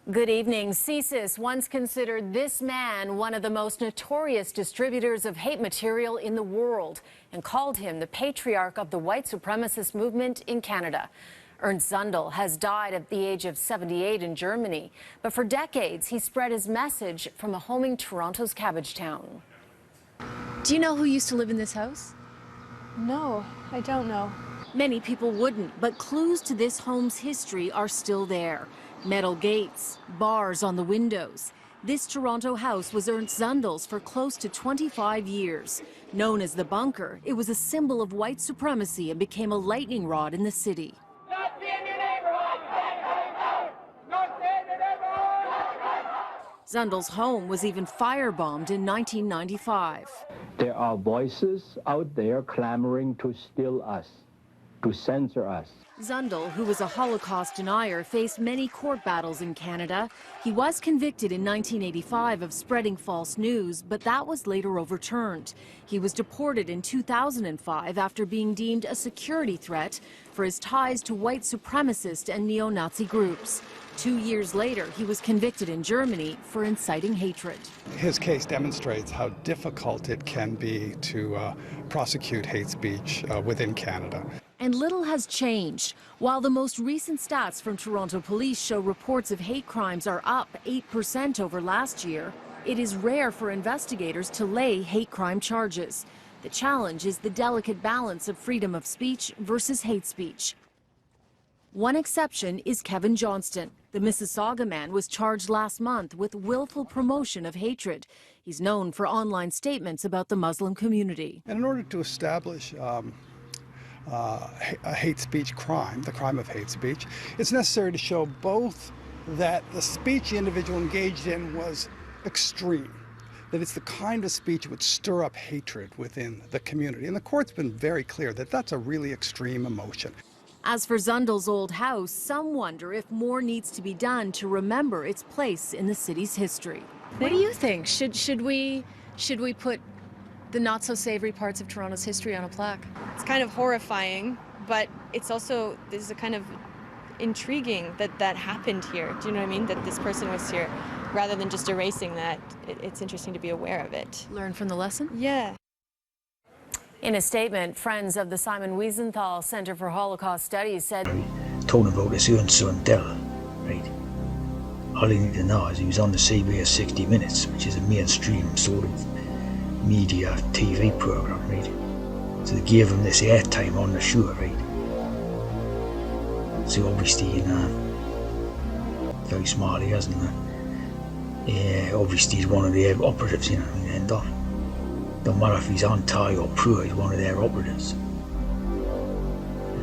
Good evening. CSIS once considered this man one of the most notorious distributors of hate material in the world and called him the patriarch of the white supremacist movement in Canada. Ernst Zundel has died at the age of 78 in Germany, but for decades he spread his message from a home in Toronto's Cabbagetown. Do you know who used to live in this house? No, I don't know. Many people wouldn't, but clues to this home's history are still there. Metal gates, bars on the windows. This Toronto house was Ernst Zundel's for close to 25 years. Known as the bunker, it was a symbol of white supremacy and became a lightning rod in the city. Not be in your neighborhood! Not be in your neighborhood! Zundel's home was even firebombed in 1995. There are voices out there clamoring to still us, to censor us. Zundel, who was a Holocaust denier, faced many court battles in Canada. He was convicted in 1985 of spreading false news, but that was later overturned. He was deported in 2005 after being deemed a security threat for his ties to white supremacist and neo-Nazi groups. 2 years later, he was convicted in Germany for inciting hatred. His case demonstrates how difficult it can be to prosecute hate speech within Canada. And little has changed. While the most recent stats from Toronto police show reports of hate crimes are up 8% over last year, it is rare for investigators to lay hate crime charges. The challenge is the delicate balance of freedom of speech versus hate speech. One exception is Kevin Johnston. The Mississauga man was charged last month with willful promotion of hatred. He's known for online statements about the Muslim community. And in order to establish a hate speech crime, the crime of hate speech, it's necessary to show both that the speech the individual engaged in was extreme, that it's the kind of speech that would stir up hatred within the community. And the court's been very clear that that's a really extreme emotion. As for Zundel's old house, some wonder if more needs to be done to remember its place in the city's history. What do you think? Should we put the not-so-savory parts of Toronto's history on a plaque? It's kind of horrifying, but it's also, there's a kind of intriguing that happened here. Do you know what I mean? That this person was here. Rather than just erasing that, it's interesting to be aware of it. Learn from the lesson? Yeah. In a statement, friends of the Simon Wiesenthal Center for Holocaust Studies said, Talking about this Ernst Zundel, right? All you need to know is he was on the CBS 60 Minutes, which is a mainstream sort of media TV program, right? So they gave him this airtime on the show, right? So obviously, very smart he is, and obviously he's one of their operatives, and don't matter if he's anti or pro, he's one of their operatives.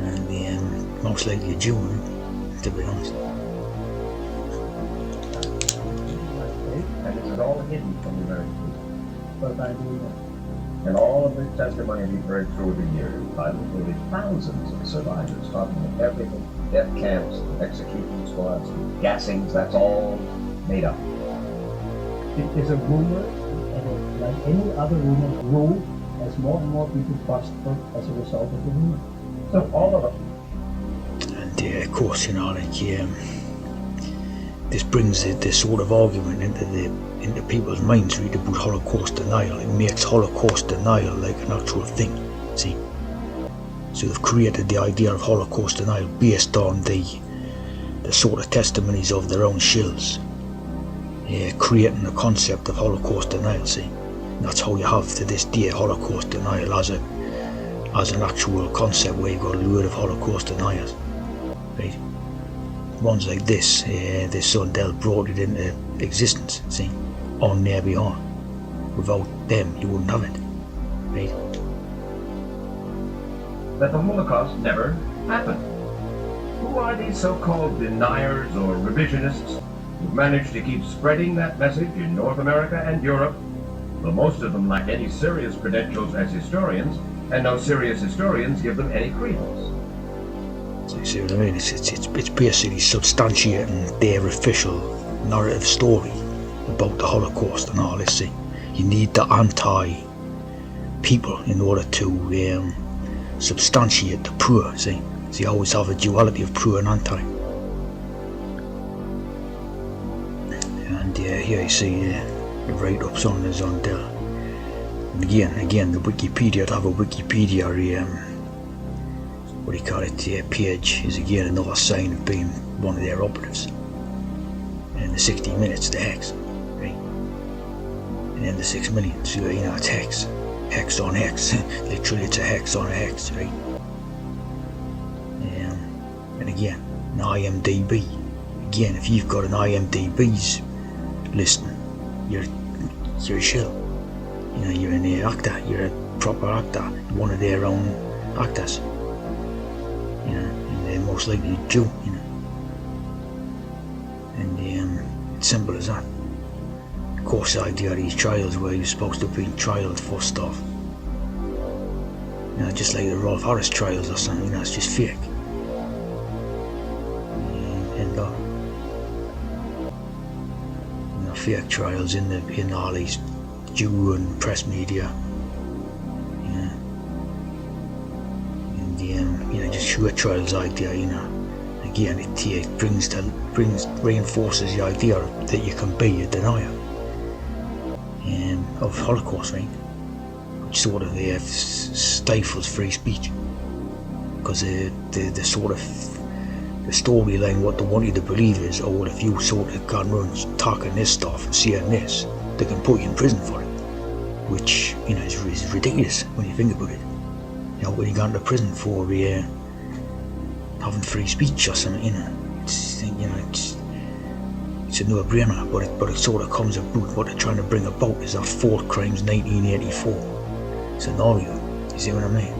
And most likely a Jew, to be honest. And this is all hidden from the American people. And all of the testimony we've heard through the years by literally thousands of survivors talking of everything, death camps, execution squads, gassings, that's all made up. It is a rumor, and like any other rumor, grew as more and more people prosper as a result of the rumor. So all of them. And of course, this brings this sort of argument into people's minds, really, about Holocaust denial. It makes Holocaust denial like an actual thing, see? So they've created the idea of Holocaust denial based on the sort of testimonies of their own shills, creating the concept of Holocaust denial, see? And that's how you have, to this day, Holocaust denial as an actual concept where you've got a load of Holocaust deniers, right? Ones like this Zundel brought it into existence, see, on their behalf. Without them, you wouldn't have it, right? That the Holocaust never happened. Who are these so-called deniers or revisionists who've managed to keep spreading that message in North America and Europe, though most of them lack any serious credentials as historians, and no serious historians give them any credence? So you see what I mean? It's basically substantiating their official narrative story about the Holocaust and all this. See, you need the anti-people in order to substantiate the pro. See, so you always have a duality of pro and anti. And here you see the write-ups on the Zundel. And again, the Wikipedia, to have a Wikipedia, what do you call it, page is again another sign of being one of their operatives. And the 60 minutes, the hex, right? And then the 6 million, so you know, it's hex on hex, literally it's a hex on a hex, right? And again, an IMDb, again, if you've got an IMDb's listing, you're a shill. You know, you're an actor, you're a proper actor, one of their own actors. You know, and they're most likely Jew, you know. And it's simple as that. Of course, the idea of these trials where you're supposed to be trialed first off. You know, just like the Rolf Harris trials or something, you know, it's just fake. And you know, fake trials in all these Jew and press media. Yeah. And you know, just sure trials idea, you know. Again, it reinforces the idea that you can be a denier of Holocaust, right? Which sort of stifles free speech, because the sort of the storyline, what they want you to believe is, oh well, if you sort of gone around talking this stuff and saying this, they can put you in prison for it, which, you know, is ridiculous when you think about it. You know, when you go into prison for having free speech or something, you know, it's a no-brainer, but it sort of comes about what they're trying to bring about is our Fort Crimes 1984 scenario. You see what I mean?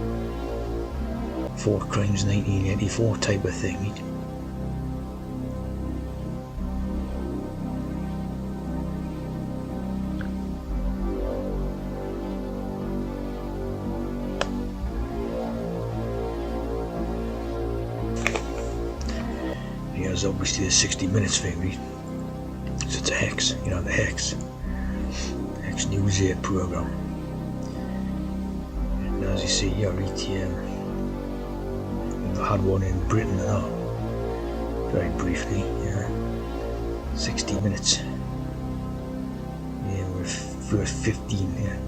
Fort Crimes 1984 type of thing. Here's obviously the 60 Minutes thing, right? So it's a hex, you know, the hex News program. And as you see here, I had one in Britain and all, very briefly, yeah. 60 Minutes. Yeah, we're first 15 here.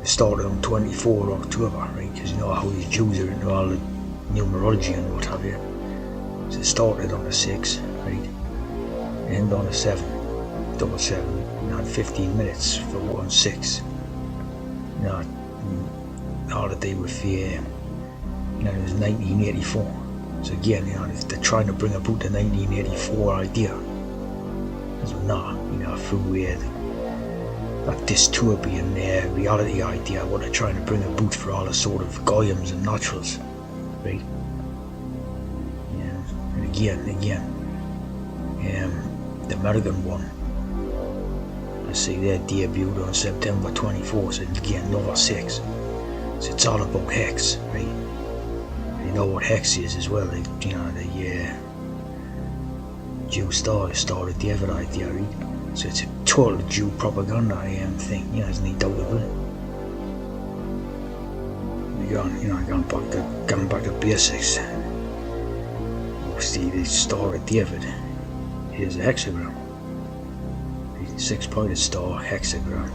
It started on 24 October, right? Because you know how these Jews are into all the numerology and what have you. So it started on the 6th, right? End on the 7th, double 7. You had 15 minutes for 1/6. You know, all the day with you know, it was 1984. So again, you know, if they're trying to bring about the 1984 idea, as we're not, you know, through that dystopian reality idea, what they're trying to bring about for all the sort of goyams and naturals, right? Again, the American one, I see they debuted on September 24th, so again, another 6. So it's all about hex, right? And you know what hex is as well, like, you know, the Jew started the ever idea, right? So it's a total Jew propaganda thing, you know, there's no doubt about it. Going back to basics. See, they started David. Here's a hexagram. 6-pointed star hexagram.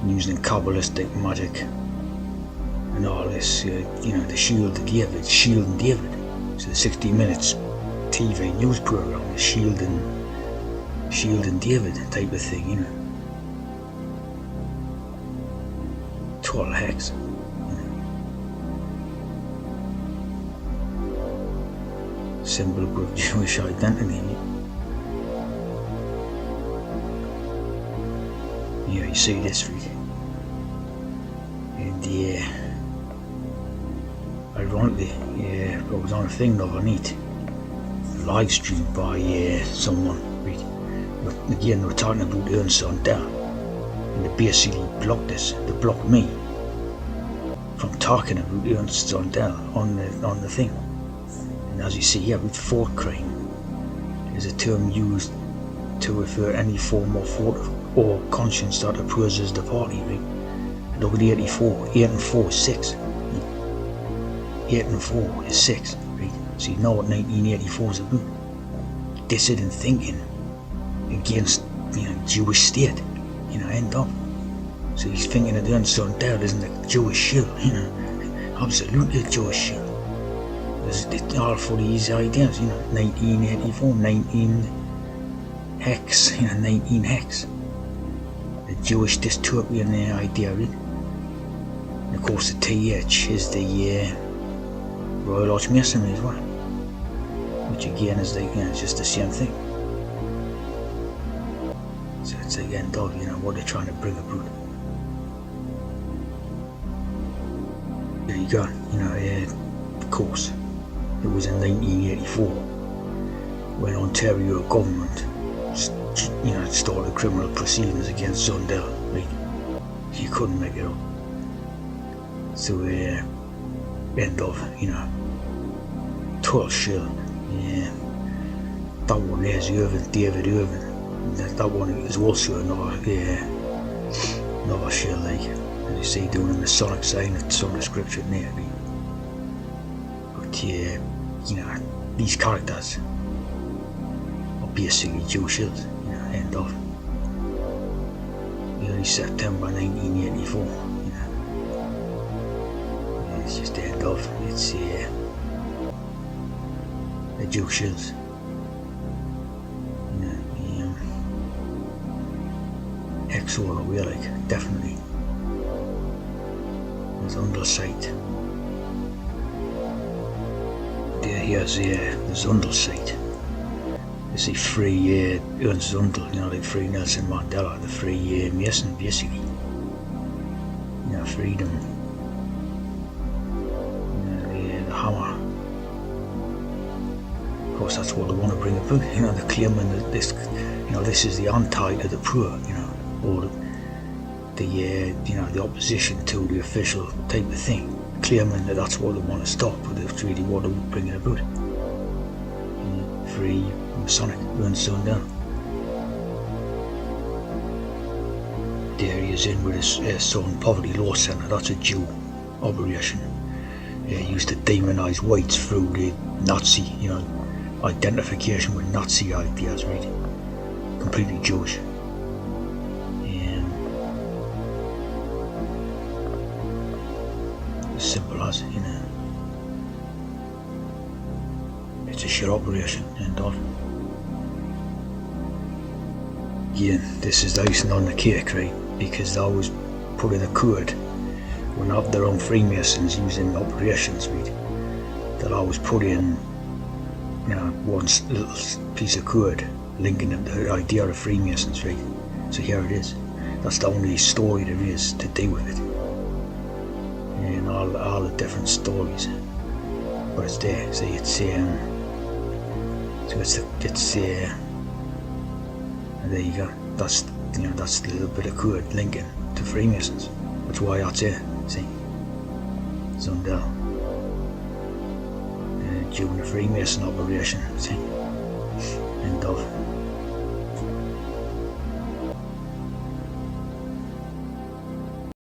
Using Kabbalistic magic and all this, you know, the shield of David, shielding David. So the 60 Minutes TV news program is shielding David type of thing, you know. Total hex. Symbol of Jewish identity. Yeah, you see this, really. And ironically, it was on a thing overneath, live streamed by someone. Right? But again, they were talking about Ernst Zundel, and they basically blocked us. They blocked me from talking about Ernst Zundel on the thing. And as you see here, with Fort Crime is a term used to refer any form of thought or conscience that opposes the party, right? Look at the 84, 8 and 4 is 6. 8 and 4 is 6, right? So you know what 1984 is about. Dissident thinking against Jewish state, end of. So he's thinking that Ernst Zundel isn't a Jewish shill, absolutely a Jewish shill. It's all for these ideas, 1984, 19 hex, 19 hex. The Jewish dystopian idea, right? And of course the TH is the Royal Archmasonry as well, which again is like, it's just the same thing. So it's like end of, what they're trying to bring about. There you go, of course, it was in 1984 when Ontario government, started criminal proceedings against Zundel, right? You couldn't make it up. So, end of, 12 shill, that one there's David Irvin. That one is also another shill, like, and you see doing the Masonic sign, it's some description there, right? But these characters are basically Jewish shills, end of. Early September 1984, it's just the end of, it's the Jewish shills. X-Order, we like, definitely. It's under sight. Here's the Zundel site. You see free Ernst Zundel, like free Nelson Mandela, the free Mason, basically. Freedom. The hammer. Of course, that's what they want to bring about. They're claiming that this, this is the anti to the poor, or the opposition to the official type of thing, claiming that that's what they want to stop, but it's really what they're bringing about. Free Masonic, Ernst Zundel. There he is in with his son, Poverty Law Centre. That's a Jew operation. Used to demonize whites through the Nazi, identification with Nazi ideas, right? Completely Jewish. As simple as, it's a shit operation, end of. Again, this is the icing on the cake, right? Because they always put in a code when they have their own Freemasons using operations, right? They'll always put in, one little piece of code linking them to the idea of Freemasons, right? So here it is. That's the only story there is to do with it. And all the different stories, but it's there. See, and there you go. That's that's the little bit of code linking to Freemasons. That's why that's it. See, Zundel, during the Freemason operation. See, end of.